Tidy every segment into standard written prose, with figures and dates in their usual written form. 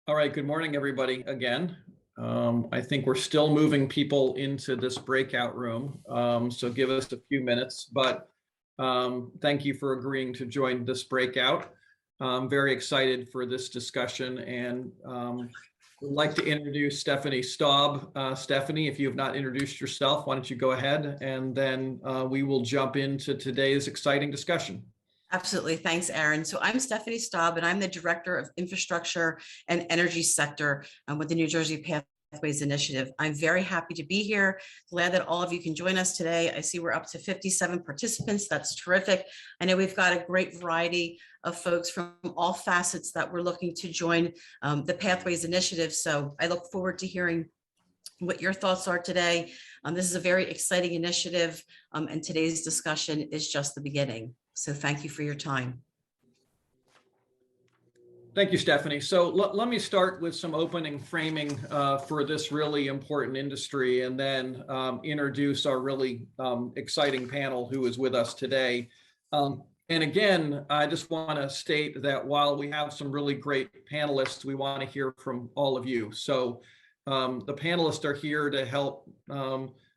All right, good morning, everybody, again. I think we're still moving people into this breakout room, so give us a few minutes, but thank you for agreeing to join this breakout. I'm very excited for this discussion and would like to introduce Stephanie Staub. Stephanie, if you have not introduced yourself, why don't you go ahead and then we will jump into today's exciting discussion. Absolutely. Thanks, Aaron. So I'm Stephanie Staub, and I'm the Director of Infrastructure and Energy Sector with the New Jersey Pathways Initiative. I'm very happy to be here. Glad that all of you can join us today. I see we're up to 57 participants. That's terrific. I know we've got a great variety of folks from all facets that we're looking to join the Pathways Initiative. So I look forward to hearing what your thoughts are today. This is a very exciting initiative, and today's discussion is just the beginning. So thank you for your time. Thank you, Stephanie. So let me start with some opening framing for this really important industry, and then introduce our really exciting panel who is with us today. And again, I just want to state that while we have some really great panelists, we want to hear from all of you. So the panelists are here to help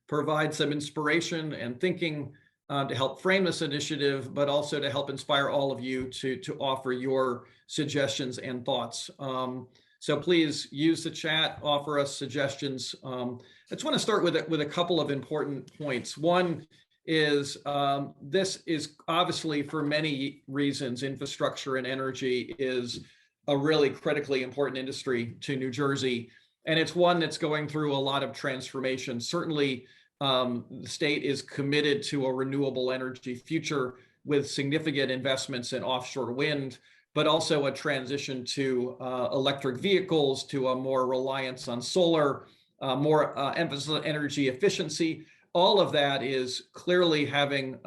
provide some inspiration and thinking to help frame this initiative, but also to help inspire all of you to offer your suggestions and thoughts. So please use the chat, offer us suggestions. I just want to start with a couple of important points. One is this is obviously, for many reasons, infrastructure and energy is a really critically important industry to New Jersey. And it's one that's going through a lot of transformation. Certainly, the state is committed to a renewable energy future with significant investments in offshore wind, but also a transition to electric vehicles, to a more reliance on solar, more emphasis on energy efficiency. All of that is clearly having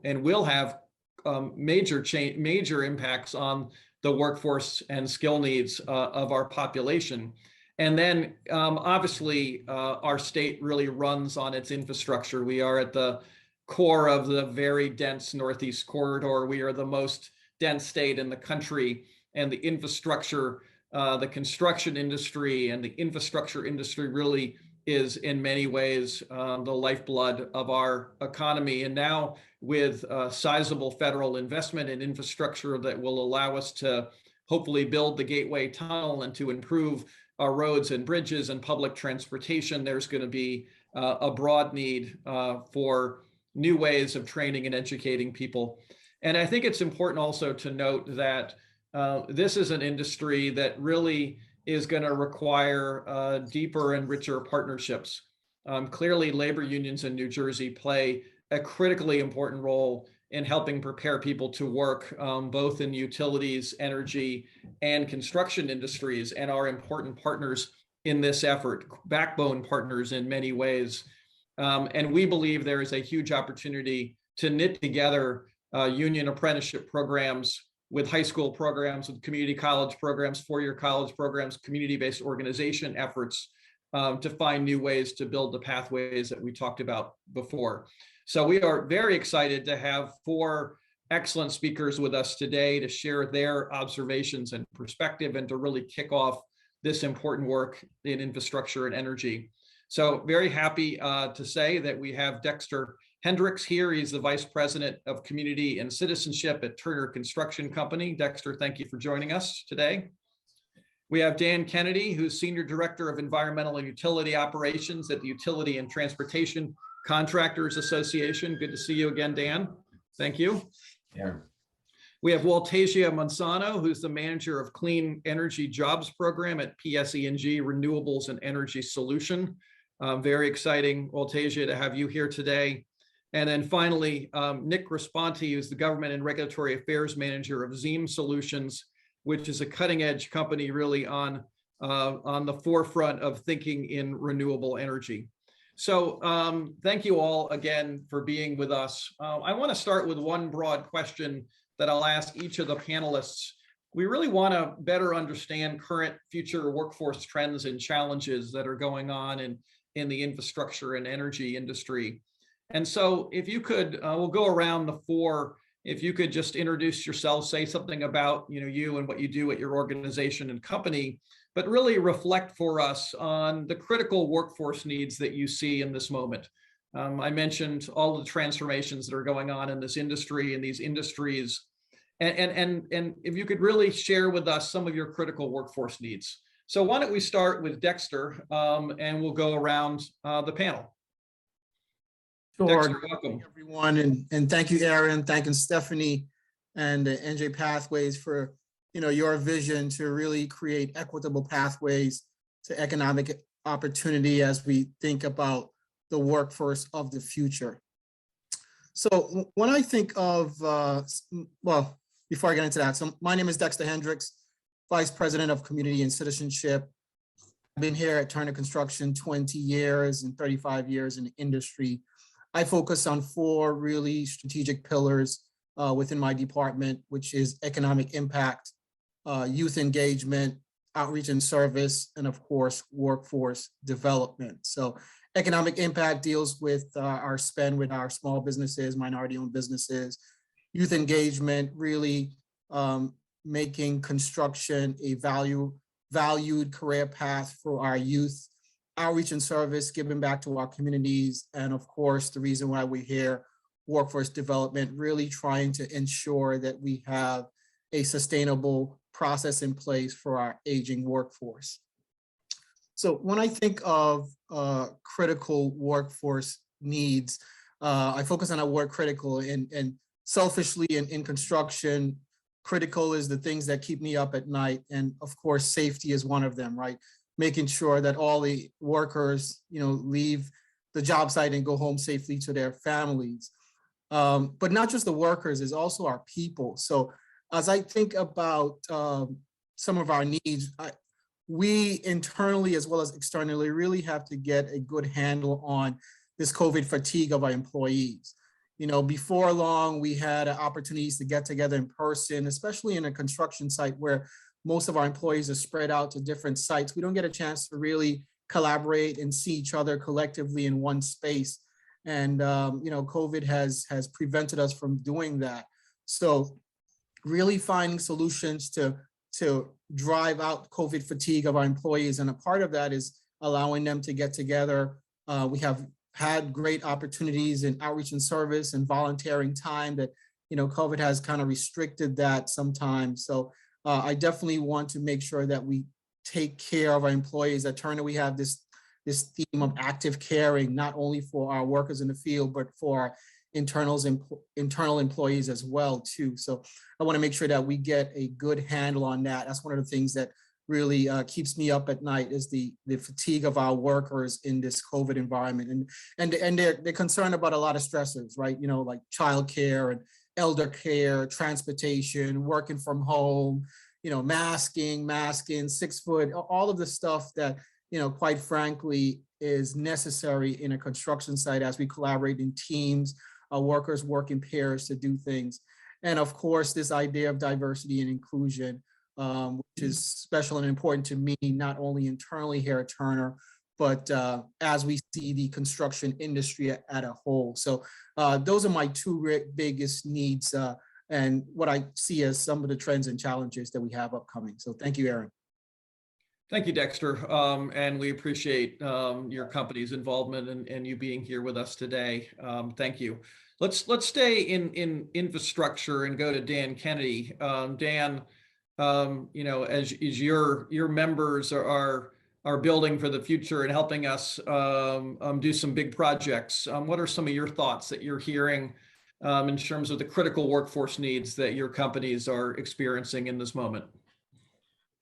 and will have major impacts on the workforce and skill needs of our population. And then obviously our state really runs on its infrastructure. We are at the core of the very dense Northeast corridor. We are the most dense state in the country, and the infrastructure, the construction industry and the infrastructure industry really is in many ways the lifeblood of our economy. And now with sizable federal investment in infrastructure that will allow us to hopefully build the Gateway Tunnel and to improve our roads and bridges and public transportation, there's going to be a broad need for new ways of training and educating people. And I think it's important also to note that this is an industry that really is going to require deeper and richer partnerships. Clearly, labor unions in New Jersey play a critically important role in helping prepare people to work both in utilities, energy, and construction industries, and are important partners in this effort, backbone partners in many ways. And we believe there is a huge opportunity to knit together union apprenticeship programs with high school programs, with community college programs, four-year college programs, community-based organization efforts to find new ways to build the pathways that we talked about before. So we are very excited to have four excellent speakers with us today to share their observations and perspective and to really kick off this important work in infrastructure and energy. So very happy to say that we have Dexter Hendricks here. He's the Vice President of Community and Citizenship at Turner Construction Company. Dexter, thank you for joining us today. We have Dan Kennedy, who's Senior Director of Environmental and Utility Operations at the Utility and Transportation Contractors Association. Good to see you again, Dan. Thank you. Yeah. We have Waltasia Monsanto, who's the Manager of Clean Energy Jobs Program at Pscng Renewables and Energy Solution. Very exciting, Waltasia, to have you here today. And then finally, Nick Rispante, who's the Government and Regulatory Affairs Manager of Zeem Solutions, which is a cutting-edge company really on the forefront of thinking in renewable energy. So thank you all again for being with us. I want to start with one broad question that I'll ask each of the panelists. We really want to better understand current future workforce trends and challenges that are going on in the infrastructure and energy industry. And so if you could, we'll go around the four if you could just introduce yourself, say something about you and what you do at your organization and company, but really reflect for us on the critical workforce needs that you see in this moment. I mentioned all the transformations that are going on in this industry and these industries, and if you could really share with us some of your critical workforce needs. So why don't we start with Dexter, and we'll go around the panel. Sure. Dexter, welcome. Everyone, and thank you, Aaron. Thanking Stephanie and the NJ Pathways for your vision to really create equitable pathways to economic opportunity as we think about the workforce of the future. So when I think of, well, before I get into that, so my name is Dexter Hendricks, Vice President of Community and Citizenship. I've been here at Turner Construction 20 years and 35 years in the industry. I focus on 4 really strategic pillars within my department, which is economic impact, youth engagement, outreach and service, and of course, workforce development. So economic impact deals with our spend with our small businesses, minority-owned businesses. Youth engagement, really making construction a valued career path for our youth. Outreach and service, giving back to our communities. And of course, the reason why we're here, workforce development, really trying to ensure that we have a sustainable process in place for our aging workforce. So when I think of critical workforce needs, I focus on that word critical, and selfishly in construction, critical is the things that keep me up at night. And of course, safety is one of them, right? Making sure that all the workers, leave the job site and go home safely to their families. But not just the workers, it's also our people. So as I think about some of our needs, we internally as well as externally really have to get a good handle on this COVID fatigue of our employees. Before long, we had opportunities to get together in person, especially in a construction site where most of our employees are spread out to different sites. We don't get a chance to really collaborate and see each other collectively in one space. And, COVID has prevented us from doing that. So really finding solutions to drive out COVID fatigue of our employees. And a part of that is allowing them to get together. We have had great opportunities in outreach and service and volunteering time that, COVID has kind of restricted that sometimes. So I definitely want to make sure that we take care of our employees. At Turner, we have this theme of active caring, not only for our workers in the field, but for our internal employees as well too. So I want to make sure that we get a good handle on that. That's one of the things that really keeps me up at night, is the fatigue of our workers in this COVID environment. And they're concerned about a lot of stressors, right? Like childcare and elder care, transportation, working from home, masking, 6 foot, all of the stuff that, quite frankly, is necessary in a construction site as we collaborate in teams, workers work in pairs to do things. And of course, this idea of diversity and inclusion, which is special and important to me, not only internally here at Turner, but as we see the construction industry at a whole. So those are my 2 biggest needs and what I see as some of the trends and challenges that we have upcoming. So thank you, Aaron. Thank you, Dexter. And we appreciate your company's involvement and you being here with us today. Thank you. Let's stay in infrastructure and go to Dan Kennedy. Dan, as your members are building for the future and helping us do some big projects, what are some of your thoughts that you're hearing in terms of the critical workforce needs that your companies are experiencing in this moment?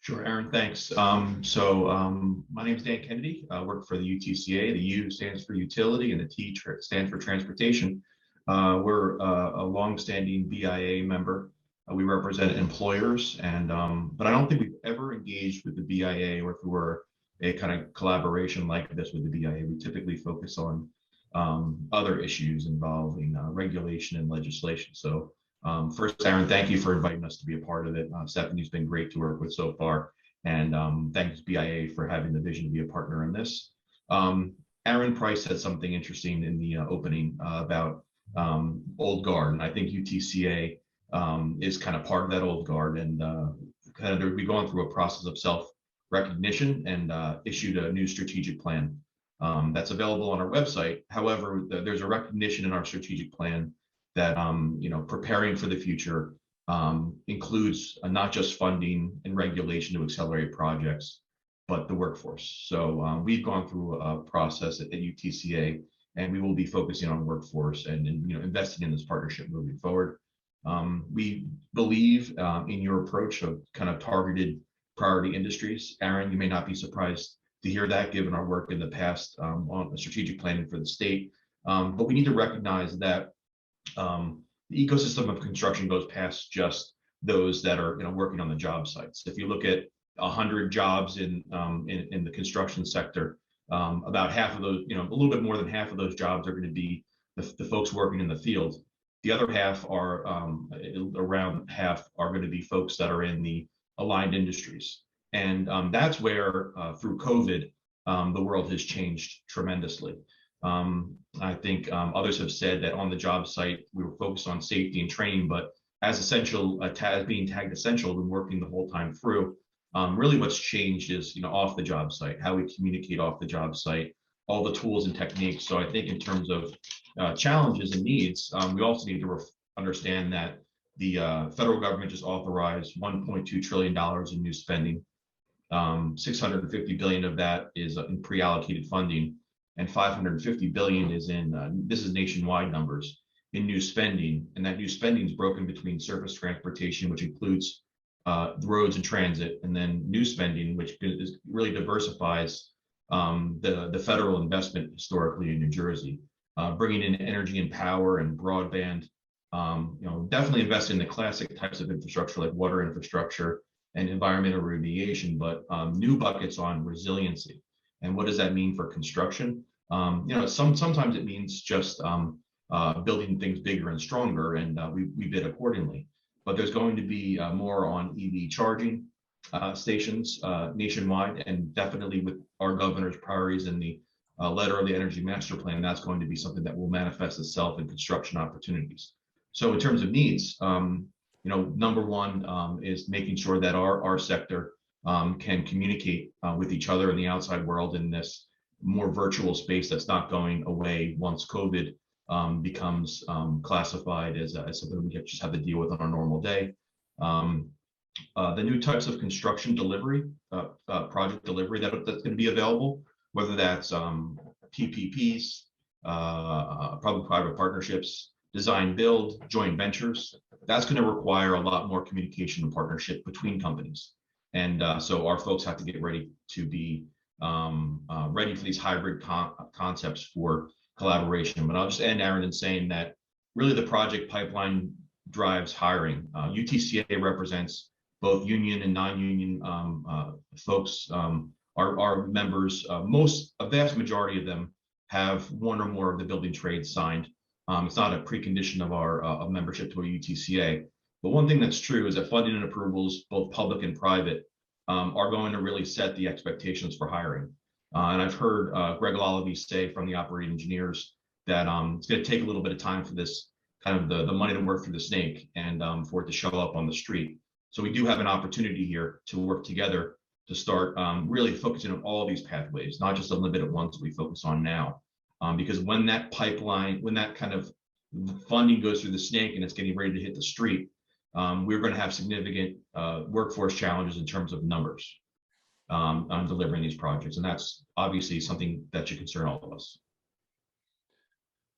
Sure, Aaron, thanks. My name is Dan Kennedy. I work for the UTCA. The U stands for utility and the T stands for transportation. We're a longstanding BIA member. We represent employers, but I don't think we've ever engaged with the BIA or through a kind of collaboration like this with the BIA. We typically focus on other issues involving regulation and legislation. So first, Aaron, thank you for inviting us to be a part of it. Stephanie's been great to work with so far. And thanks BIA for having the vision to be a partner in this. Aaron Price said something interesting in the opening about old guard. And I think UTCA is kind of part of that old guard, and kind of be going through a process of self-recognition and issued a new strategic plan that's available on our website. However, there's a recognition in our strategic plan that preparing for the future includes not just funding and regulation to accelerate projects, but the workforce. So we've gone through a process at UTCA, and we will be focusing on workforce and investing in this partnership moving forward. We believe in your approach of kind of targeted priority industries. Aaron, you may not be surprised to hear that, given our work in the past on strategic planning for the state. But we need to recognize that the ecosystem of construction goes past just those that are working on the job sites. If you look at 100 jobs in the construction sector, about half of those, a little bit more than half of those jobs are going to be the folks working in the field. The other half are around half are going to be folks that are in the aligned industries. And that's where through COVID, the world has changed tremendously. I think others have said that on the job site, we were focused on safety and training, but as essential, as being tagged essential and working the whole time through, really what's changed is, off the job site, how we communicate off the job site, all the tools and techniques. So I think in terms of challenges and needs, we also need to understand that the federal government just authorized $1.2 trillion in new spending. 650 billion of that is in pre-allocated funding, and 550 billion is in, this is nationwide numbers, in new spending. And that new spending is broken between surface transportation, which includes roads and transit, and then new spending, which really diversifies the federal investment historically in New Jersey, bringing in energy and power and broadband. Definitely invest in the classic types of infrastructure like water infrastructure and environmental remediation, but new buckets on resiliency. And what does that mean for construction? Sometimes it means just building things bigger and stronger, and we bid accordingly. But there's going to be more on EV charging stations nationwide, and definitely with our governor's priorities in the letter of the Energy Master Plan, that's going to be something that will manifest itself in construction opportunities. So in terms of needs, number one is making sure that our sector can communicate with each other in the outside world in this more virtual space that's not going away once COVID becomes classified as something we just have to deal with on our normal day. The new types of construction delivery, project delivery that's going to be available, whether that's PPPs, public-private partnerships, design build, joint ventures, that's going to require a lot more communication and partnership between companies. And so our folks have to get ready to be ready for these hybrid concepts for collaboration. But I'll just end, Aaron, in saying that really the project pipeline drives hiring. UTCA represents both union and non-union folks. Our members, a vast majority of them have one or more of the building trades signed. It's not a precondition of our of membership to a UTCA. But one thing that's true is that funding and approvals, both public and private, are going to really set the expectations for hiring. And I've heard Greg Lallavie say from the operating engineers that it's going to take a little bit of time for this kind of the money to work through the snake and for it to show up on the street. So we do have an opportunity here to work together to start really focusing on all these pathways, not just the limited ones that we focus on now. Because when that pipeline, when that kind of funding goes through the snake and it's getting ready to hit the street, we're going to have significant workforce challenges in terms of numbers on delivering these projects. And that's obviously something that should concern all of us.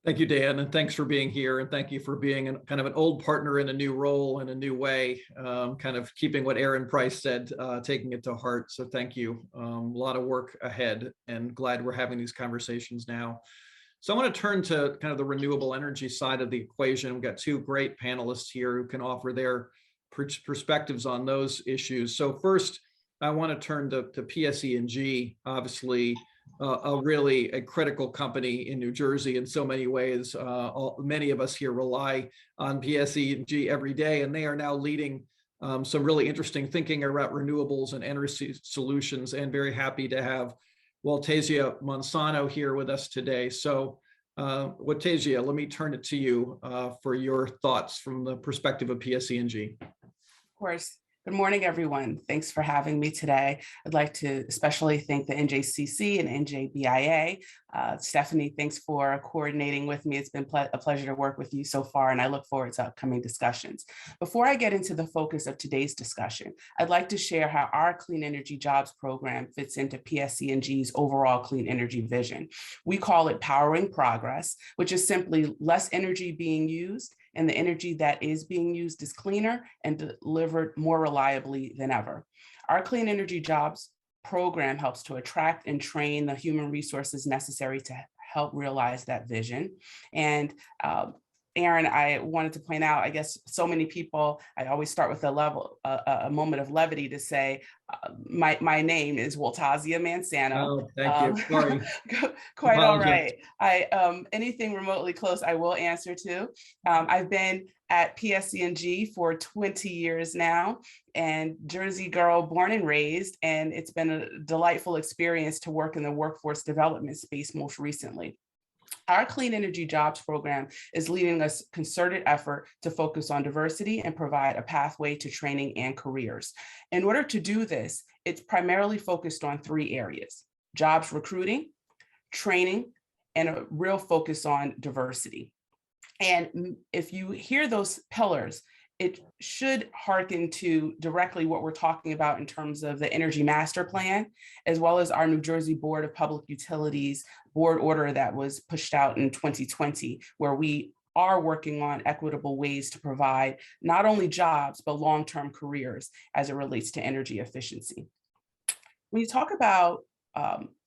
Thank you, Dan, and thanks for being here, and thank you for being kind of an old partner in a new role in a new way, kind of keeping what Aaron Price said, taking it to heart. So thank you. A lot of work ahead, and glad we're having these conversations now. So I want to turn to kind of the renewable energy side of the equation. We've got two great panelists here who can offer their perspectives on those issues. So first, I want to turn to Pscng, obviously a critical company in New Jersey in so many ways. Many of us here rely on Pscng every day, and they are now leading some really interesting thinking about renewables and energy solutions, and very happy to have Waltesia Monsanto here with us today. So Watazia, let me turn it to you for your thoughts from the perspective of Pscng. Of course. Good morning, everyone. Thanks for having me today. I'd like to especially thank the NJCC and NJBIA. Stephanie, thanks for coordinating with me. It's been a pleasure to work with you so far, and I look forward to upcoming discussions. Before I get into the focus of today's discussion, I'd like to share how our Clean Energy Jobs program fits into Pscng's overall clean energy vision. We call it Powering Progress, which is simply less energy being used, and the energy that is being used is cleaner and delivered more reliably than ever. Our Clean Energy Jobs program helps to attract and train the human resources necessary to help realize that vision. And Aaron, I wanted to point out, I guess so many people, I always start with a moment of levity to say, my name is Watazia Mansano. Oh, thank you. Sorry. Quite all Apologize. right. Anything remotely close, I will answer to. I've been at Pscng for 20 years now, and Jersey girl, born and raised, and it's been a delightful experience to work in the workforce development space most recently. Our Clean Energy Jobs program is leading a concerted effort to focus on diversity and provide a pathway to training and careers. In order to do this, it's primarily focused on 3 areas: jobs recruiting, training, and a real focus on diversity. And if you hear those pillars, it should hearken to directly what we're talking about in terms of the Energy Master Plan, as well as our New Jersey Board of Public Utilities board order that was pushed out in 2020, where we are working on equitable ways to provide not only jobs, but long-term careers as it relates to energy efficiency. When you talk about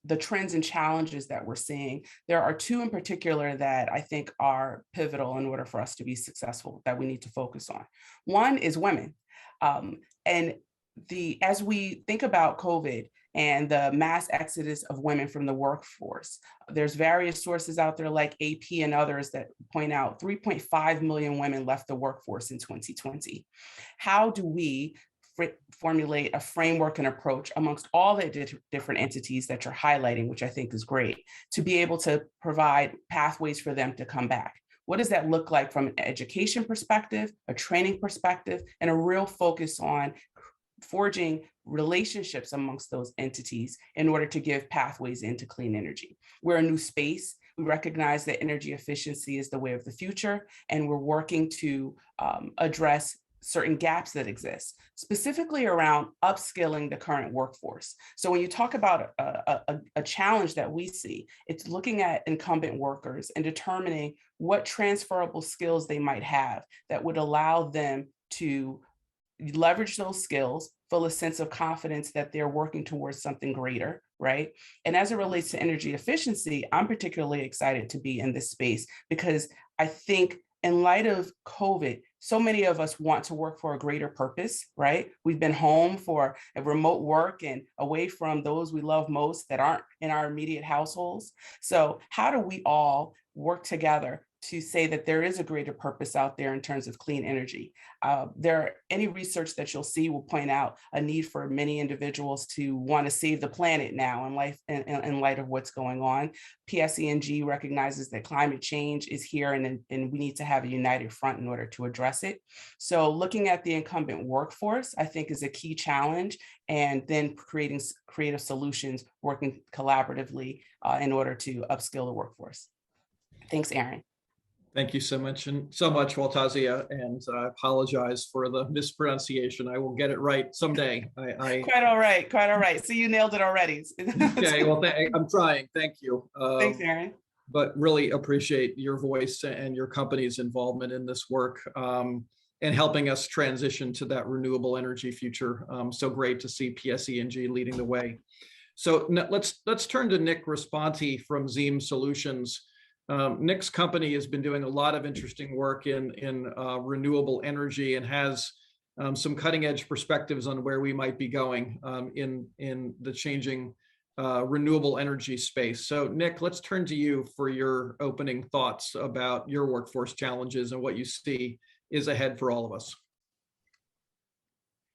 the trends and challenges that we're seeing, there are 2 in particular that I think are pivotal in order for us to be successful that we need to focus on. One is women. And as we think about COVID and the mass exodus of women from the workforce, there's various sources out there like AP and others that point out 3.5 million women left the workforce in 2020. How do we formulate a framework and approach amongst all the different entities that you're highlighting, which I think is great, to be able to provide pathways for them to come back? What does that look like from an education perspective, a training perspective, and a real focus on forging relationships amongst those entities in order to give pathways into clean energy? We're a new space. We recognize that energy efficiency is the way of the future, and we're working to address certain gaps that exist, specifically around upskilling the current workforce. So when you talk about a challenge that we see, it's looking at incumbent workers and determining what transferable skills they might have that would allow them to leverage those skills, feel a sense of confidence that they're working towards something greater, right? And as it relates to energy efficiency, I'm particularly excited to be in this space because I think in light of COVID, so many of us want to work for a greater purpose, right? We've been home for a remote work and away from those we love most that aren't in our immediate households. So how do we all work together to say that there is a greater purpose out there in terms of clean energy? Any research that you'll see will point out a need for many individuals to want to save the planet now in light of what's going on. Pscng recognizes that climate change is here and we need to have a united front in order to address it. So looking at the incumbent workforce, I think, is a key challenge, and then creating creative solutions, working collaboratively in order to upskill the workforce. Thanks, Aaron. Thank you so much, Watazia, and I apologize for the mispronunciation. I will get it right someday. Quite all right, quite all right. So you nailed it already. Okay, well, I'm trying. Thank you. Thanks, Aaron. But really appreciate your voice and your company's involvement in this work and helping us transition to that renewable energy future. So great to see Pscng leading the way. So let's turn to Nick Rispante from Zeem Solutions. Nick's company has been doing a lot of interesting work in renewable energy and has some cutting edge perspectives on where we might be going in the changing renewable energy space. So Nick, let's turn to you for your opening thoughts about your workforce challenges and what you see is ahead for all of us.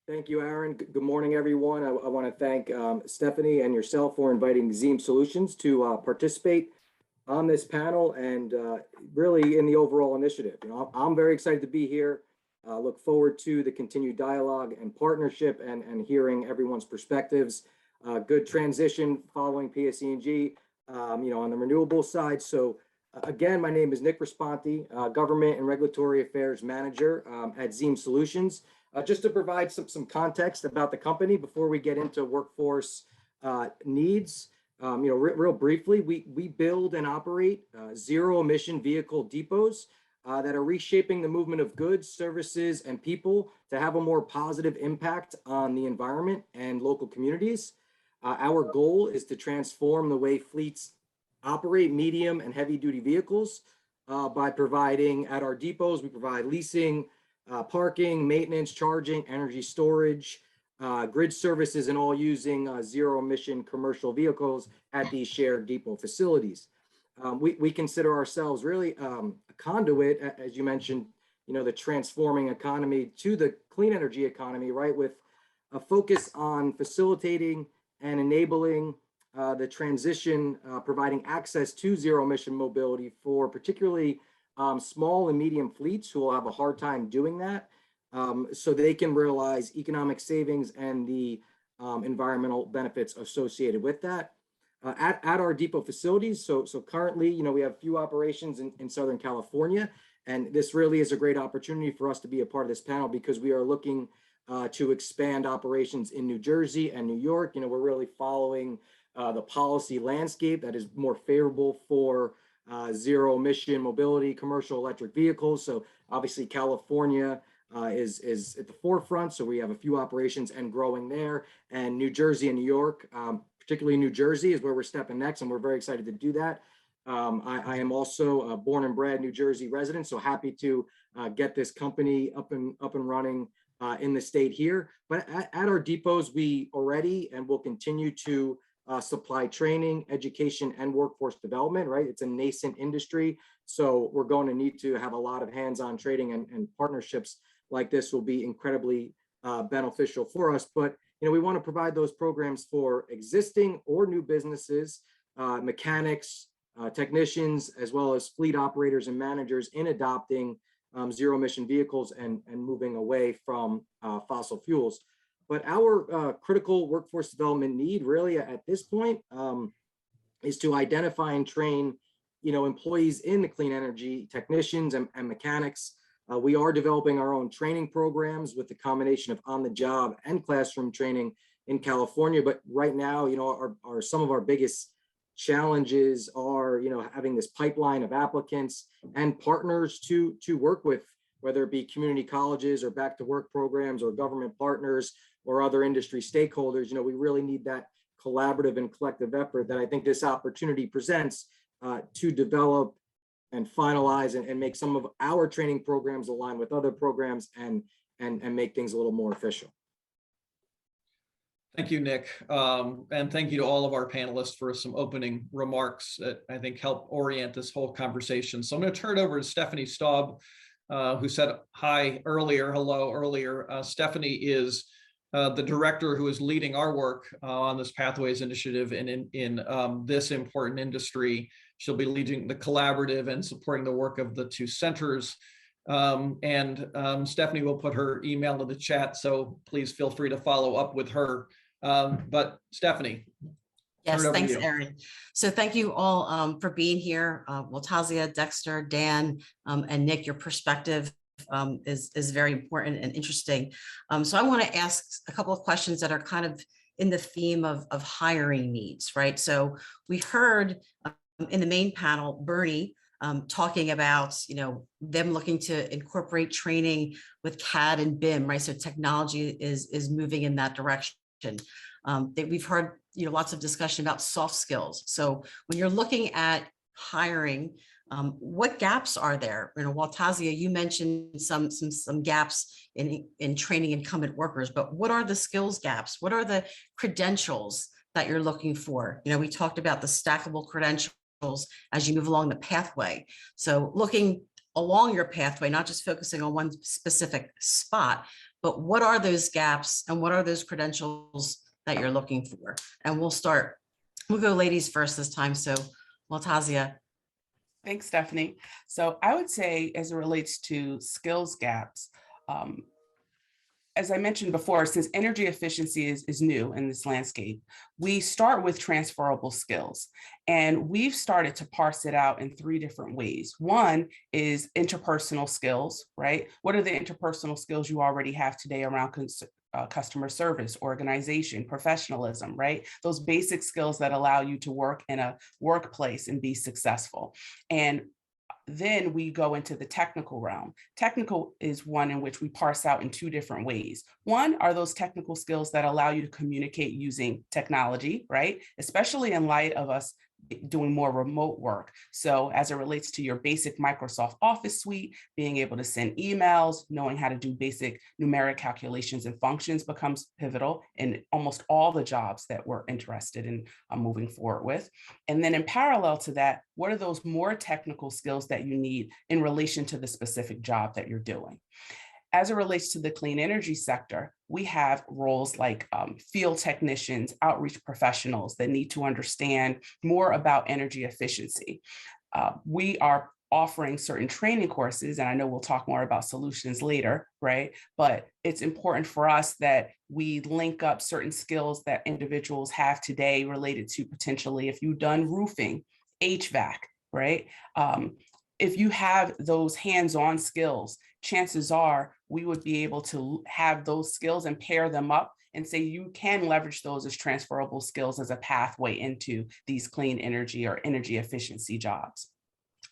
Thank you, Aaron. Good morning, everyone. I want to thank Stephanie and yourself for inviting Zeem Solutions to participate. on this panel and really in the overall initiative. I'm very excited to be here. Look forward to the continued dialogue and partnership and hearing everyone's perspectives. Good transition following Pscng, on the renewable side. So again, my name is Nick Rispante, Government and Regulatory Affairs Manager at Zeem Solutions. Just to provide some context about the company before we get into workforce needs, real briefly, we build and operate zero emission vehicle depots that are reshaping the movement of goods, services, and people to have a more positive impact on the environment and local communities. Our goal is to transform the way fleets operate medium and heavy duty vehicles by providing at our depots, we provide leasing, parking, maintenance, charging, energy storage, grid services, and all using zero emission commercial vehicles at these shared depot facilities. We consider ourselves really a conduit, as you mentioned, the transforming economy to the clean energy economy, right? With a focus on facilitating and enabling the transition, providing access to zero emission mobility for particularly small and medium fleets who will have a hard time doing that, so they can realize economic savings and the environmental benefits associated with that. At our depot facilities, so currently, we have a few operations in Southern California, and this really is a great opportunity for us to be a part of this panel because we are looking to expand operations in New Jersey and New York. We're really following the policy landscape that is more favorable for zero emission mobility, commercial electric vehicles. So obviously California is at the forefront. So we have a few operations and growing there, and New Jersey and New York, particularly New Jersey is where we're stepping next. And we're very excited to do that. I am also a born and bred New Jersey resident, so happy to get this company up and running in the state here. But at our depots, we already and will continue to supply training, education, and workforce development, right? It's a nascent industry. So we're going to need to have a lot of hands-on training, and partnerships like this will be incredibly beneficial for us. But, we want to provide those programs for existing or new businesses, mechanics, technicians, as well as fleet operators and managers in adopting zero emission vehicles and moving away from fossil fuels. But our critical workforce development need really at this point is to identify and train, employees in the clean energy, technicians and mechanics. We are developing our own training programs with the combination of on-the-job and classroom training in California. But right now, our some of our biggest challenges are, having this pipeline of applicants and partners to work with, whether it be community colleges or back to work programs or government partners or other industry stakeholders. We really need that collaborative and collective effort that I think this opportunity presents to develop and finalize and make some of our training programs align with other programs and make things a little more official. Thank you, Nick. And thank you to all of our panelists for some opening remarks that I think help orient this whole conversation. So I'm going to turn it over to Stephanie Staub, who said hello earlier. Stephanie is the director who is leading our work on this Pathways Initiative and in this important industry. She'll be leading the collaborative and supporting the work of the two centers. Stephanie will put her email in the chat, so please feel free to follow up with her. But Stephanie. Yes, thanks, Aaron. So thank you all for being here. Waltazia, Dexter, Dan, and Nick, your perspective is very important and interesting. So I want to ask a couple of questions that are kind of in the theme of hiring needs, right? So we heard in the main panel, Bernie talking about, them looking to incorporate training with CAD and BIM, right? So technology is moving in that direction. We've heard, lots of discussion about soft skills. So when you're looking at hiring, what gaps are there? Waltazia, you mentioned some gaps in training incumbent workers, but what are the skills gaps? What are the credentials that you're looking for? We talked about the stackable credentials as you move along the pathway. So looking along your pathway, not just focusing on one specific spot, but what are those gaps and what are those credentials that you're looking for? And we'll go ladies first this time. So Waltazia, Thanks, Stephanie. So I would say, as it relates to skills gaps, as I mentioned before, since energy efficiency is new in this landscape, we start with transferable skills. And we've started to parse it out in 3 different ways. One is interpersonal skills, right? What are the interpersonal skills you already have today around customer service, organization, professionalism, right? Those basic skills that allow you to work in a workplace and be successful. And then we go into the technical realm. Technical is one in which we parse out in 2 different ways. One are those technical skills that allow you to communicate using technology, right? Especially in light of us doing more remote work. So as it relates to your basic Microsoft Office suite, being able to send emails, knowing how to do basic numeric calculations and functions becomes pivotal in almost all the jobs that we're interested in moving forward with. And then in parallel to that, what are those more technical skills that you need in relation to the specific job that you're doing? As it relates to the clean energy sector, we have roles like field technicians, outreach professionals that need to understand more about energy efficiency. We are offering certain training courses, and I know we'll talk more about solutions later, right? But it's important for us that we link up certain skills that individuals have today related to potentially if you've done roofing, HVAC, right? If you have those hands-on skills, chances are we would be able to have those skills and pair them up and say you can leverage those as transferable skills as a pathway into these clean energy or energy efficiency jobs.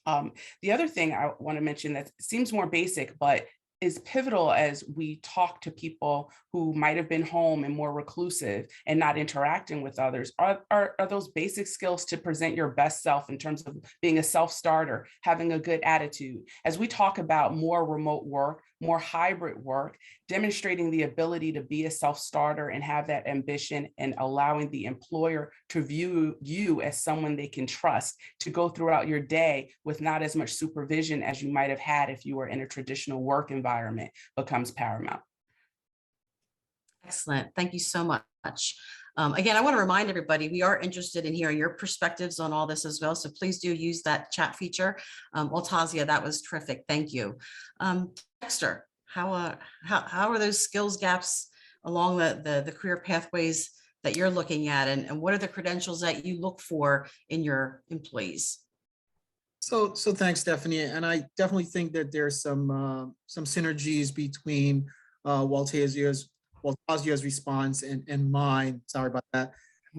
The other thing I want to mention that seems more basic, but is pivotal as we talk to people who might have been home and more reclusive and not interacting with others are those basic skills to present your best self in terms of being a self-starter, having a good attitude. As we talk about more remote work, more hybrid work, demonstrating the ability to be a self-starter and have that ambition and allowing the employer to view you as someone they can trust to go throughout your day with not as much supervision as you might have had if you were in a traditional work environment becomes paramount. Excellent. Thank you so much. Again, I want to remind everybody, we are interested in hearing your perspectives on all this as well. So please do use that chat feature. Altazia, that was terrific. Thank you. Dexter, how are those skills gaps along the career pathways that you're looking at, and what are the credentials that you look for in your employees? So thanks, Stephanie. And I definitely think that there's some synergies between Waltazia's response and mine. Sorry about that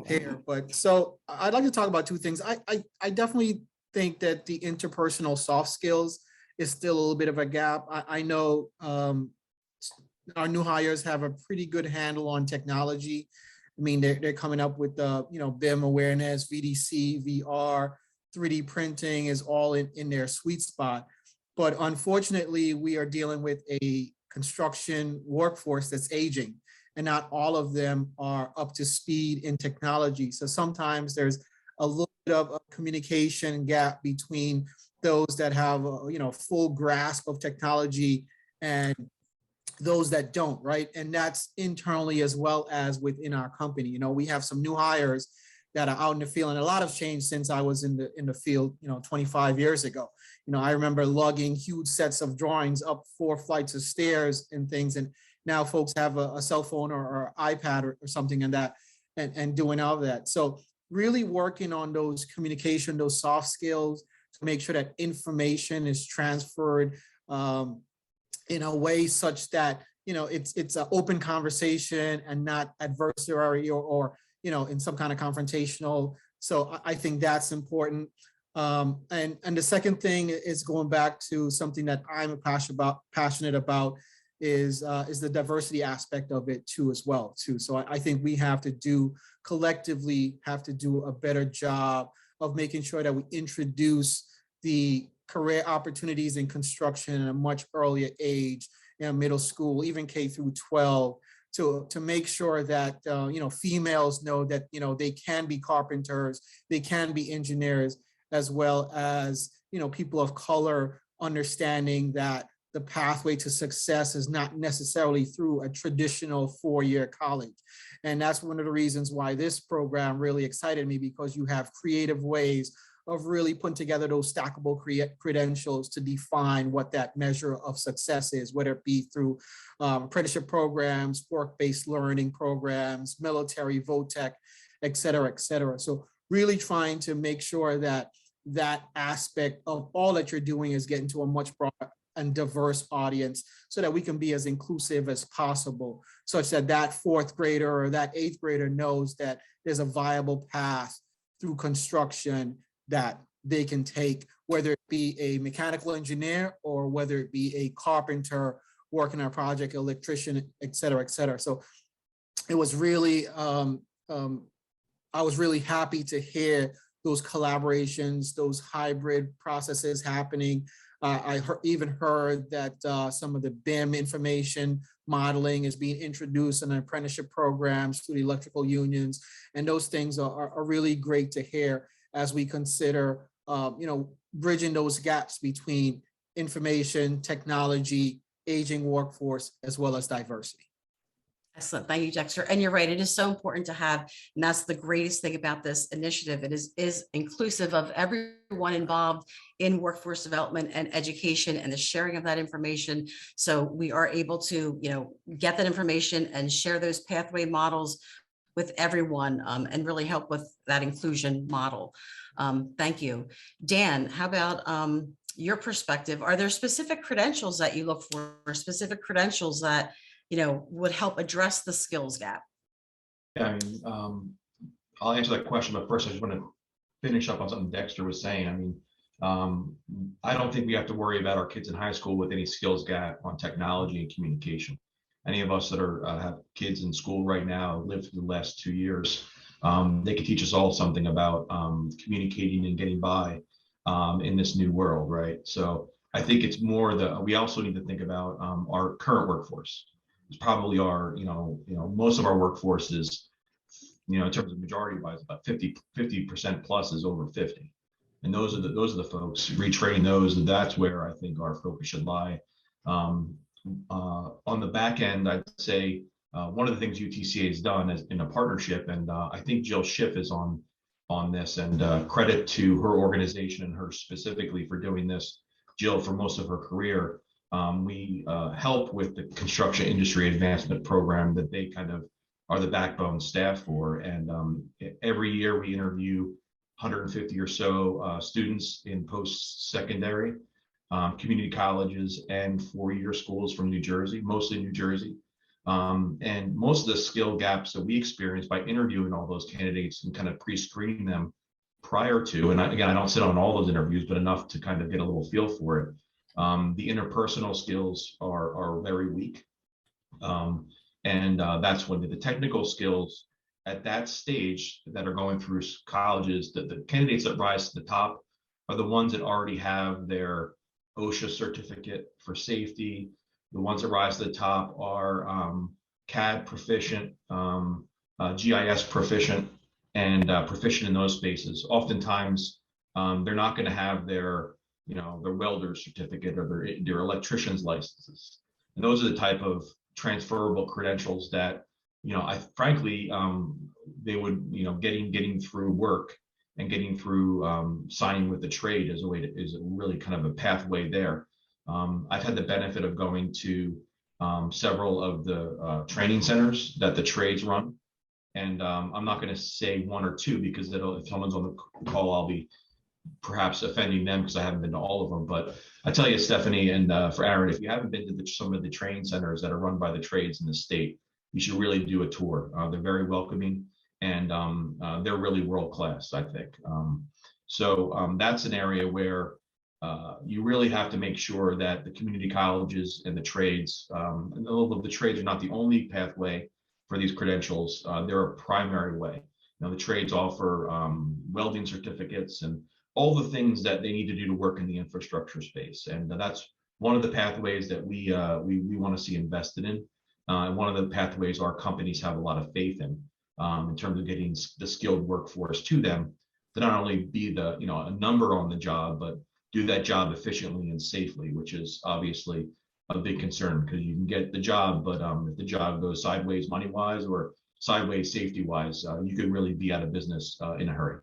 here. But so I'd like to talk about 2 things. I definitely think that the interpersonal soft skills is still a little bit of a gap. I know our new hires have a pretty good handle on technology. I mean, they're coming up with BIM awareness, VDC, VR, 3D printing is all in their sweet spot. But unfortunately, we are dealing with a construction workforce that's aging, and not all of them are up to speed in technology. So sometimes there's a little bit of a communication gap between those that have full grasp of technology and those that don't, right? And that's internally as well as within our company. We have some new hires that are out in the field, and a lot has changed since I was in the field 25 years ago. I remember lugging huge sets of drawings up 4 flights of stairs and things, and now folks have a cell phone or iPad or something in that and doing all of that. So really working on those communication, those soft skills to make sure that information is transferred in a way such that it's an open conversation and not adversary or in some kind of confrontational. So I think that's important. And the second thing is going back to something that I'm passionate about is the diversity aspect of it too as well too. So I think we collectively have to do a better job of making sure that we introduce the career opportunities in construction at a much earlier age, middle school, even K through 12, to make sure that females know that they can be carpenters, they can be engineers, as well as people of color understanding that the pathway to success is not necessarily through a traditional 4-year college. And that's one of the reasons why this program really excited me, because you have creative ways of really putting together those stackable credentials to define what that measure of success is, whether it be through apprenticeship programs, work-based learning programs, military, VOTEC, et cetera, et cetera. So really trying to make sure that that aspect of all that you're doing is getting to a much broader and diverse audience so that we can be as inclusive as possible, such that that fourth grader or that eighth grader knows that there's a viable path through construction that they can take, whether it be a mechanical engineer or whether it be a carpenter working on a project, electrician, et cetera, et cetera. So it was really, I was really happy to hear those collaborations, those hybrid processes happening. I even heard that some of the BIM information modeling is being introduced in apprenticeship programs through the electrical unions. And those things are really great to hear as we consider, bridging those gaps between information, technology, aging workforce, as well as diversity. Excellent. Thank you, Dexter. And you're right. It is so important to have, and that's the greatest thing about this initiative. It is inclusive of everyone involved in workforce development and education and the sharing of that information. So we are able to, get that information and share those pathway models with everyone and really help with that inclusion model. Thank you. Dan, how about your perspective? Are there specific credentials that you look for, specific credentials that would help address the skills gap? Yeah, I mean, I'll answer that question, but first I just want to finish up on something Dexter was saying. I mean, I don't think we have to worry about our kids in high school with any skills gap on technology and communication. Any of us that are have kids in school right now, lived through the last 2 years, they could teach us all something about communicating and getting by in this new world, right? So I think it's more we also need to think about our current workforce. It's probably our, most of our workforce is, in terms of majority wise, about 50% plus is over 50. And those are the folks, retraining those, that's where I think our focus should lie. On the back end, I'd say one of the things UTCA has done is in a partnership, and I think Jill Schiff is on this, and credit to her organization and her specifically for doing this, Jill, for most of her career. We help with the construction industry advancement program that they kind of are the backbone staff for. And every year we interview 150 or so students in post-secondary, community colleges and four-year schools from New Jersey, mostly New Jersey. And most of the skill gaps that we experience by interviewing all those candidates and kind of pre-screening them prior to, and again, I don't sit on all those interviews, but enough to kind of get a little feel for it. The interpersonal skills are very weak. And that's when the technical skills at that stage that are going through colleges, the candidates that rise to the top are the ones that already have their OSHA certificate for safety. The ones that rise to the top are CAD proficient, GIS proficient, and proficient in those spaces. Oftentimes, they're not going to have their welder's certificate or their electrician's licenses. And those are the type of transferable credentials that, I frankly, they would, getting through work and getting through signing with the trade is really kind of a pathway there. I've had the benefit of going to several of the training centers that the trades run. And I'm not going to say one or two because if someone's on the call, I'll be perhaps offending them because I haven't been to all of them. But I tell you, Stephanie, and for Aaron, if you haven't been to some of the training centers that are run by the trades in the state, you should really do a tour. They're very welcoming, and they're really world class, I think. So that's an area where you really have to make sure that the community colleges and the trades, and although the trades are not the only pathway for these credentials, they're a primary way. The trades offer welding certificates and all the things that they need to do to work in the infrastructure space. And that's one of the pathways that we want to see invested in. And one of the pathways our companies have a lot of faith in terms of getting the skilled workforce to them to not only be a number on the job, but do that job efficiently and safely, which is obviously a big concern because you can get the job, but if the job goes sideways money-wise or sideways safety-wise, you could really be out of business in a hurry.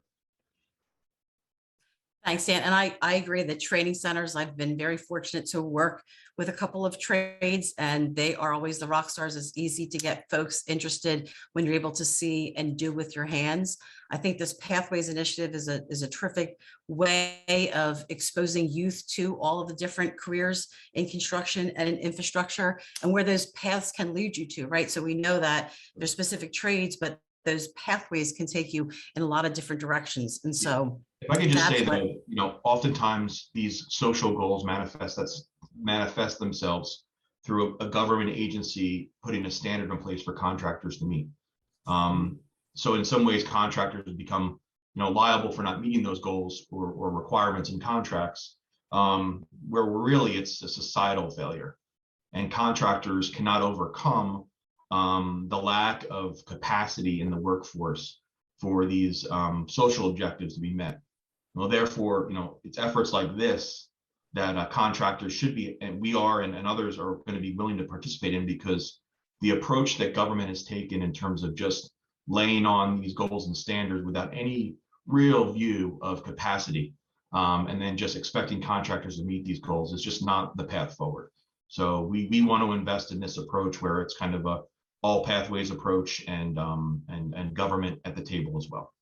Thanks, Dan. And I agree that training centers, I've been very fortunate to work with a couple of trades, and they are always the rock stars. It's easy to get folks interested when you're able to see and do with your hands. I think this Pathways Initiative is a terrific way of exposing youth to all of the different careers in construction and in infrastructure and where those paths can lead you to, right? So we know that there's specific trades, but those pathways can take you in a lot of different directions. And so if I could just say that's what- that, oftentimes these social goals manifest themselves through a government agency putting a standard in place for contractors to meet. So in some ways, contractors become, liable for not meeting those goals or requirements in contracts, where really it's a societal failure, and contractors cannot overcome the lack of capacity in the workforce for these social objectives to be met. Well, therefore, it's efforts like this that contractors should be, and we are, and others are going to be willing to participate in, because the approach that government has taken in terms of just laying on these goals and standards without any real view of capacity, and then just expecting contractors to meet these goals is just not the path forward. So we want to invest in this approach where it's kind of a all pathways approach, and government at the table as well.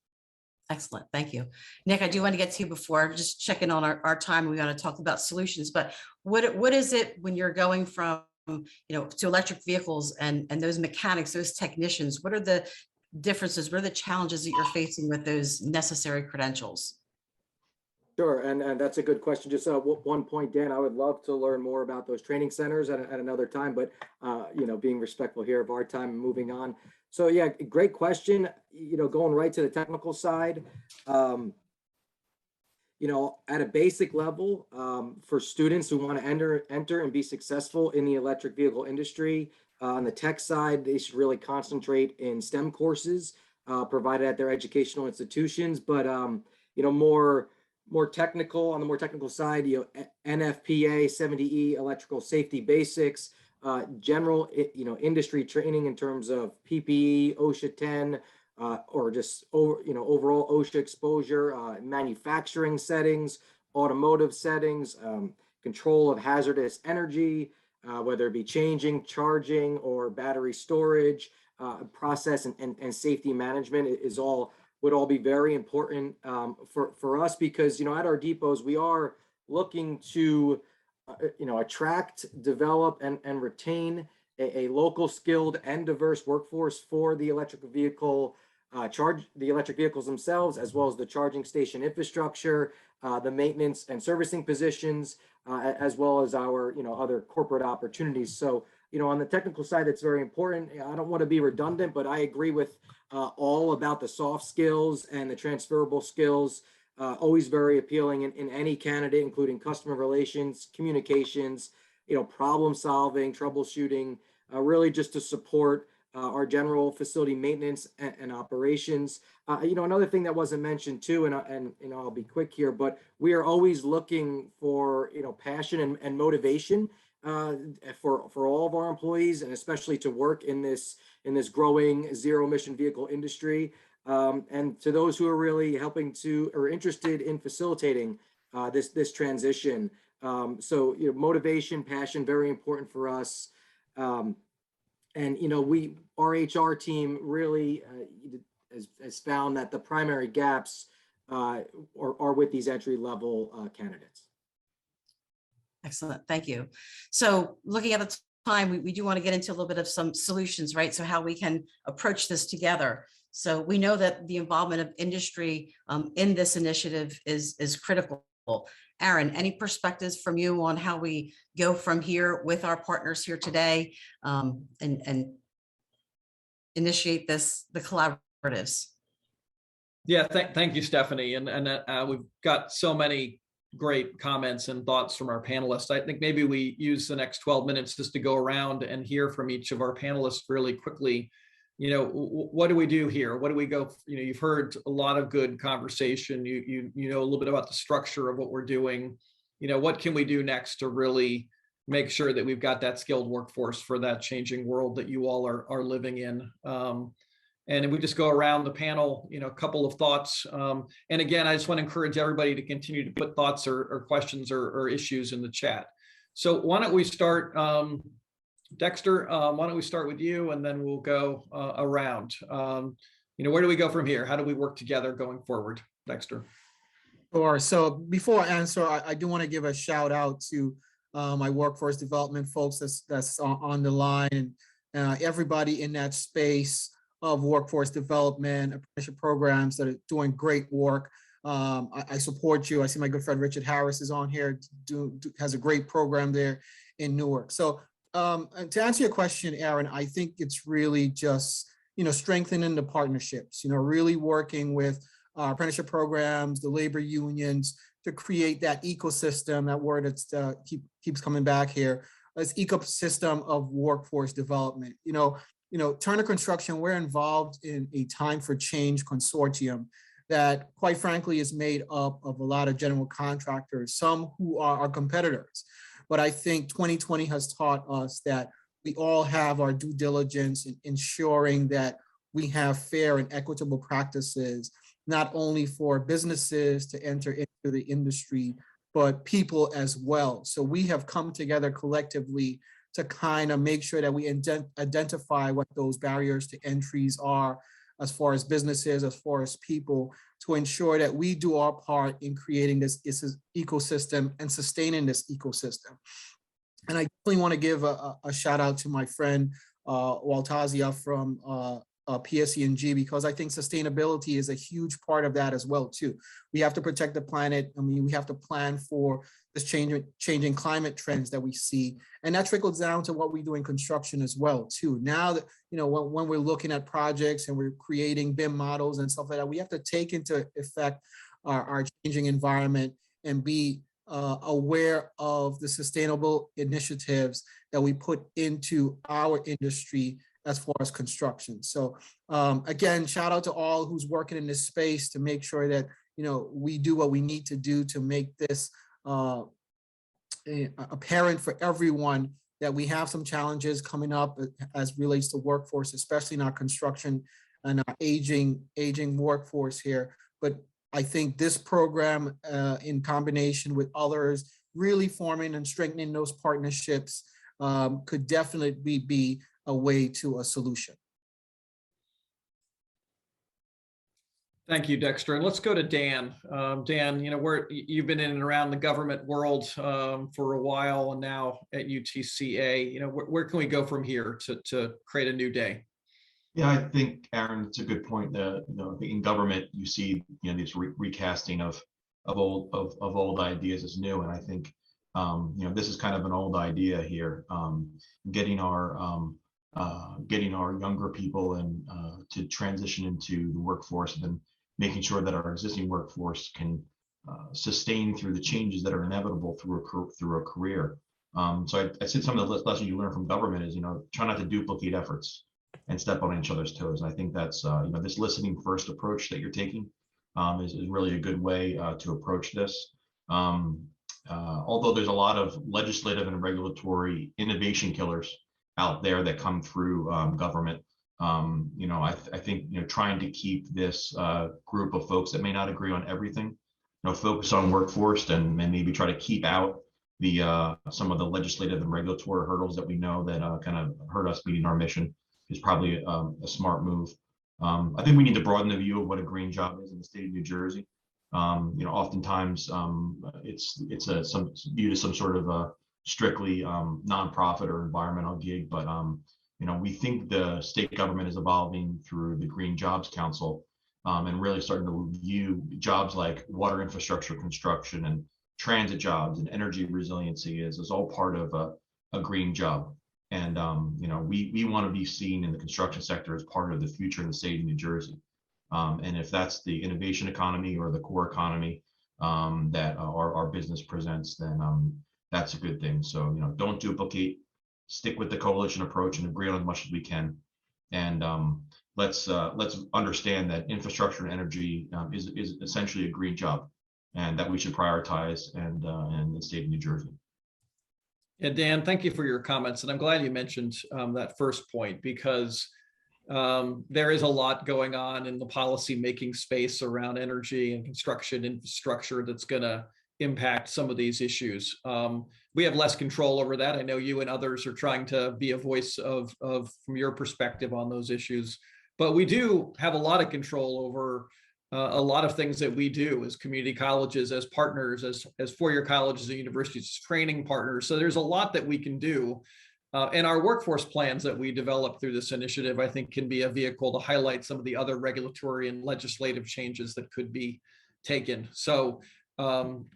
Excellent. Thank you. Nick, I do want to get to you before just checking on our time. We want to talk about solutions, but what is it when you're going from, to electric vehicles and those mechanics, those technicians, what are the differences? What are the challenges that you're facing with those necessary credentials? Sure, and that's a good question. Just one point, Dan, I would love to learn more about those training centers at another time, but being respectful here of our time and moving on. So yeah, great question. Going right to the technical side, at a basic level, for students who want to enter and be successful in the electric vehicle industry, on the tech side, they should really concentrate in STEM courses provided at their educational institutions, but more technical, on the more technical side, NFPA 70E electrical safety basics, general, industry training in terms of PPE, OSHA 10, or just overall OSHA exposure, manufacturing settings, automotive settings, control of hazardous energy, whether it be changing, charging, or battery storage, process and safety management would all be very important for us, because at our depots we are looking to attract, develop, and retain a local, skilled, and diverse workforce for the electric vehicles themselves, as well as the charging station infrastructure, the maintenance and servicing positions, as well as our other corporate opportunities. So on the technical side, it's very important. I don't want to be redundant, but I agree with all about the soft skills and the transferable skills. Always very appealing in any candidate, including customer relations, communications, problem solving, troubleshooting, really just to support our general facility maintenance and operations. Another thing that wasn't mentioned too, and I'll be quick here, but we are always looking for passion and motivation for all of our employees, and especially to work in this growing zero emission vehicle industry. And to those who are really helping to or interested in facilitating this transition. So motivation, passion, very important for us. And our HR team really has found that the primary gaps are with these entry level candidates. Excellent. Thank you. So looking at the time, we do want to get into a little bit of some solutions, right? So how we can approach this together. So we know that the involvement of industry in this initiative is critical. Aaron, any perspectives from you on how we go from here with our partners here today and initiate the collaboratives? Yeah, thank you, Stephanie. And we've got so many great comments and thoughts from our panelists. I think maybe we use the next 12 minutes just to go around and hear from each of our panelists really quickly. What do we do here? What do we go? You've heard a lot of good conversation. You know a little bit about the structure of what we're doing. What can we do next to really make sure that we've got that skilled workforce for that changing world that you all are living in? And we just go around the panel, a couple of thoughts. And again, I just want to encourage everybody to continue to put thoughts or questions or issues in the chat. So why don't we start, Dexter, why don't we start with you, and then we'll go around. Where do we go from here? How do we work together going forward, Dexter? Sure. So before I answer, I do want to give a shout out to my workforce development folks that's on the line, and everybody in that space of workforce development, apprenticeship programs that are doing great work. I support you. I see my good friend Richard Harris is on here, has a great program there in Newark. So to answer your question, Aaron, I think it's really just, strengthening the partnerships, really working with apprenticeship programs, the labor unions, to create that ecosystem, that word that keeps coming back here, this ecosystem of workforce development. Turner Construction, we're involved in a Time for Change consortium that, quite frankly, is made up of a lot of general contractors, some who are our competitors. But I think 2020 has taught us that we all have our due diligence in ensuring that we have fair and equitable practices, not only for businesses to enter into the industry, but people as well. So we have come together collectively to kind of make sure that we identify what those barriers to entries are as far as businesses, as far as people, to ensure that we do our part in creating this ecosystem and sustaining this ecosystem. And I definitely want to give a shout out to my friend Waltazia from Pscng, because I think sustainability is a huge part of that as well too. We have to protect the planet. I mean, we have to plan for this changing climate trends that we see, and that trickles down to what we do in construction as well too. Now that when we're looking at projects and we're creating BIM models and stuff like that, we have to take into effect our changing environment and be aware of the sustainable initiatives that we put into our industry as far as construction. So again, shout out to all who's working in this space to make sure that we do what we need to do to make this apparent for everyone that we have some challenges coming up as relates to workforce, especially in our construction and our aging workforce here. But I think this program, in combination with others, really forming and strengthening those partnerships could definitely be a way to a solution. Thank you, Dexter. And let's go to Dan. Dan, you've been in and around the government world for a while, and now at UTCA. Where can we go from here to create a new day? Yeah, I think, Aaron, it's a good point. In government, you see, this recasting of old ideas is new, and I think, this is kind of an old idea here. Getting our younger people and to transition into the workforce, and then making sure that our existing workforce can sustain through the changes that are inevitable through a career. So I said some of the lessons you learn from government is, try not to duplicate efforts and step on each other's toes. And I think that's, this listening first approach that you're taking is really a good way to approach this. Although there's a lot of legislative and regulatory innovation killers out there that come through government, I think, trying to keep this group of folks that may not agree on everything, focus on workforce and maybe try to keep out the some of the legislative and regulatory hurdles that we know that kind of hurt us meeting our mission is probably a smart move. I think we need to broaden the view of what a green job is in the state of New Jersey. Oftentimes it's viewed as some sort of a strictly nonprofit or environmental gig, but we think the state government is evolving through the Green Jobs Council and really starting to view jobs like water infrastructure construction and transit jobs and energy resiliency is all part of a green job. And we want to be seen in the construction sector as part of the future in the state of New Jersey. And if that's the innovation economy or the core economy that our business presents, then that's a good thing. So don't duplicate, stick with the coalition approach and agree on as much as we can. And let's understand that infrastructure and energy is essentially a green job, and that we should prioritize in the state of New Jersey. Yeah, Dan, thank you for your comments. And I'm glad you mentioned that first point, because there is a lot going on in the policy making space around energy and construction infrastructure that's going to impact some of these issues. We have less control over that. I know you and others are trying to be a voice of from your perspective on those issues, but we do have a lot of control over a lot of things that we do as community colleges, as partners, as four-year colleges and universities, as training partners. So there's a lot that we can do. And our workforce plans that we develop through this initiative, I think, can be a vehicle to highlight some of the other regulatory and legislative changes that could be taken. So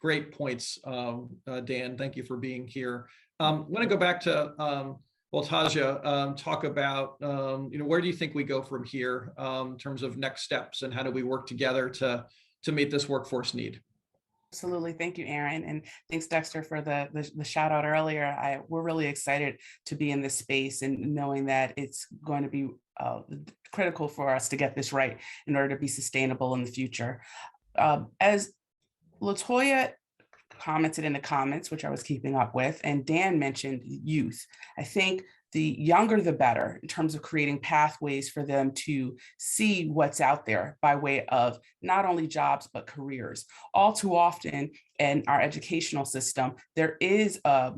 great points, Dan. Thank you for being here. I'm going to go back to Taja, talk about where do you think we go from here in terms of next steps, and how do we work together to meet this workforce need? Absolutely. Thank you, Aaron. And thanks, Dexter, for the shout out earlier. We're really excited to be in this space and knowing that it's going to be critical for us to get this right in order to be sustainable in the future. As LaToya commented in the comments, which I was keeping up with, and Dan mentioned youth, I think the younger the better in terms of creating pathways for them to see what's out there by way of not only jobs, but careers. All too often in our educational system, there is a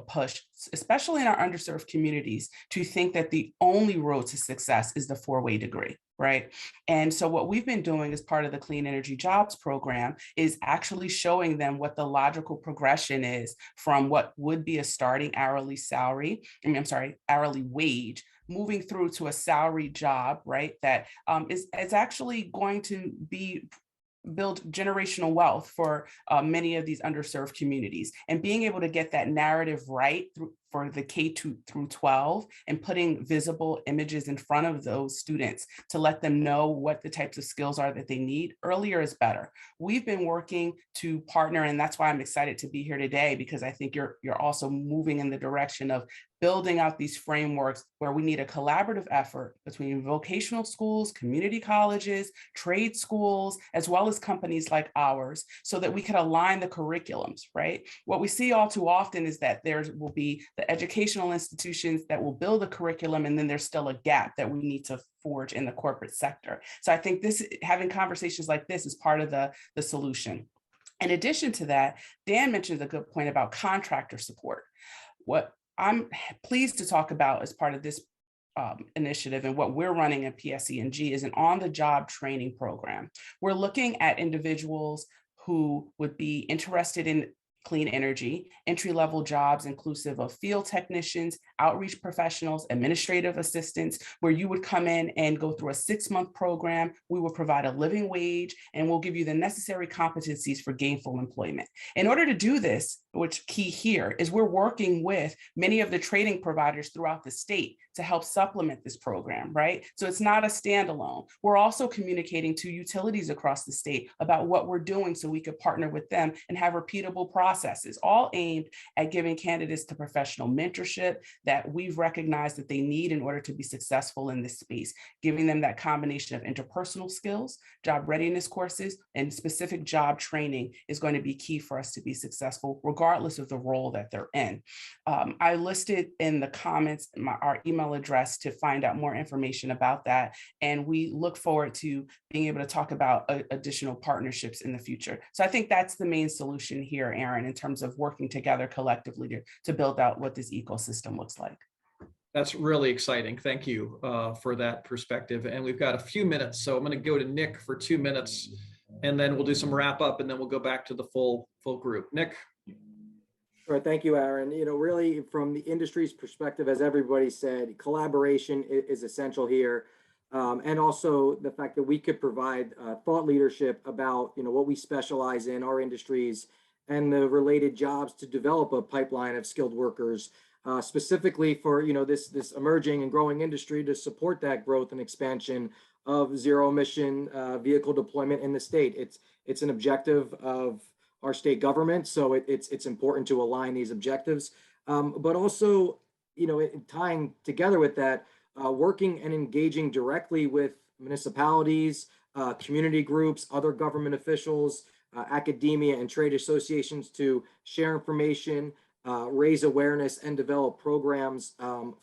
push, especially in our underserved communities, to think that the only road to success is the four-way degree, right? And so what we've been doing as part of the Clean Energy Jobs program is actually showing them what the logical progression is from what would be a starting hourly wage, moving through to a salary job, right? That is actually going to build generational wealth for many of these underserved communities, and being able to get that narrative right for the K through 12 and putting visible images in front of those students to let them know what the types of skills are that they need earlier is better. We've been working to partner, and that's why I'm excited to be here today, because I think you're also moving in the direction of building out these frameworks where we need a collaborative effort between vocational schools, community colleges, trade schools, as well as companies like ours, so that we can align the curriculums, right? What we see all too often is that there will be the educational institutions that will build a curriculum, and then there's still a gap that we need to forge in the corporate sector. So I think having conversations like this is part of the solution. In addition to that, Dan mentioned a good point about contractor support. What I'm pleased to talk about as part of this initiative and what we're running at Pscng is an on-the-job training program. We're looking at individuals who would be interested in clean energy, entry-level jobs inclusive of field technicians, outreach professionals, administrative assistants, where you would come in and go through a 6-month program. We will provide a living wage, and we'll give you the necessary competencies for gainful employment. In order to do this, which key here is we're working with many of the training providers throughout the state to help supplement this program, right? So it's not a standalone. We're also communicating to utilities across the state about what we're doing so we could partner with them and have repeatable processes, all aimed at giving candidates the professional mentorship that we've recognized that they need in order to be successful in this space, giving them that combination of interpersonal skills, job readiness courses, and specific job training is going to be key for us to be successful, regardless of the role that they're in. I listed in the comments our email address to find out more information about that. And we look forward to being able to talk about additional partnerships in the future. So I think that's the main solution here, Aaron, in terms of working together collectively to build out what this ecosystem looks like. That's really exciting. Thank you for that perspective. And we've got a few minutes, so I'm going to go to Nick for 2 minutes, and then we'll do some wrap up, and then we'll go back to the full group. Nick. Sure. Thank you, Aaron. Really from the industry's perspective, as everybody said, collaboration is essential here. And also the fact that we could provide thought leadership about, what we specialize in, our industries, and the related jobs to develop a pipeline of skilled workers, specifically for, this emerging and growing industry to support that growth and expansion of zero emission vehicle deployment in the state. It's an objective of our state government, so it's important to align these objectives, but also, tying together with that, working and engaging directly with municipalities, community groups, other government officials, academia and trade associations to share information, raise awareness, and develop programs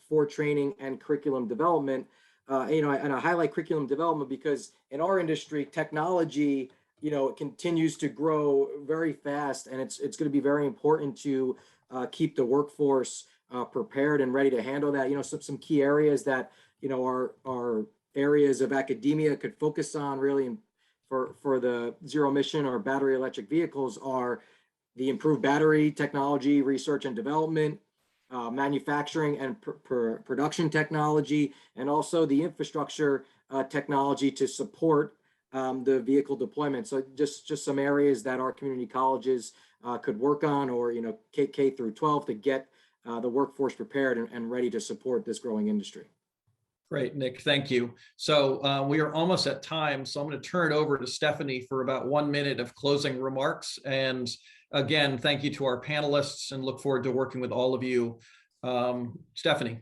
for training and curriculum development. and I highlight curriculum development because in our industry, technology, it continues to grow very fast, and it's going to be very important to keep the workforce prepared and ready to handle that. Some key areas that are areas of academia could focus on really for the zero emission or battery electric vehicles are the improved battery technology, research and development, manufacturing and production technology, and also the infrastructure technology to support the vehicle deployment. So just some areas that our community colleges could work on, or K through 12 to get the workforce prepared and ready to support this growing industry. Great, Nick, thank you. So we are almost at time, so I'm going to turn it over to Stephanie for about 1 minute of closing remarks. And again, thank you to our panelists and look forward to working with all of you. Stephanie.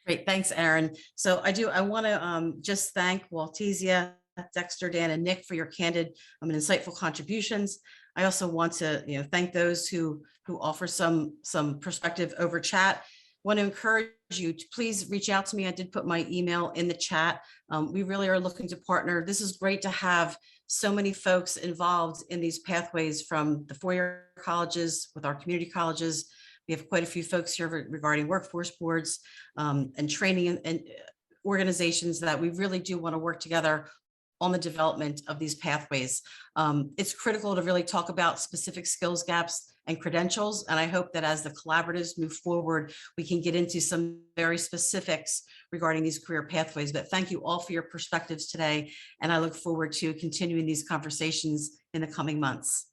Great, thanks, Aaron. So I want to just thank Waltesia, Dexter, Dan, and Nick for your candid and insightful contributions. I also want to thank those who offer some perspective over chat. Want to encourage you to please reach out to me. I did put my email in the chat. We really are looking to partner. This is great to have so many folks involved in these pathways from the four-year colleges with our community colleges. We have quite a few folks here regarding workforce boards and training and organizations that we really do want to work together on the development of these pathways. It's critical to really talk about specific skills gaps and credentials. And I hope that as the collaboratives move forward, we can get into some very specifics regarding these career pathways. But thank you all for your perspectives today. And I look forward to continuing these conversations in the coming months.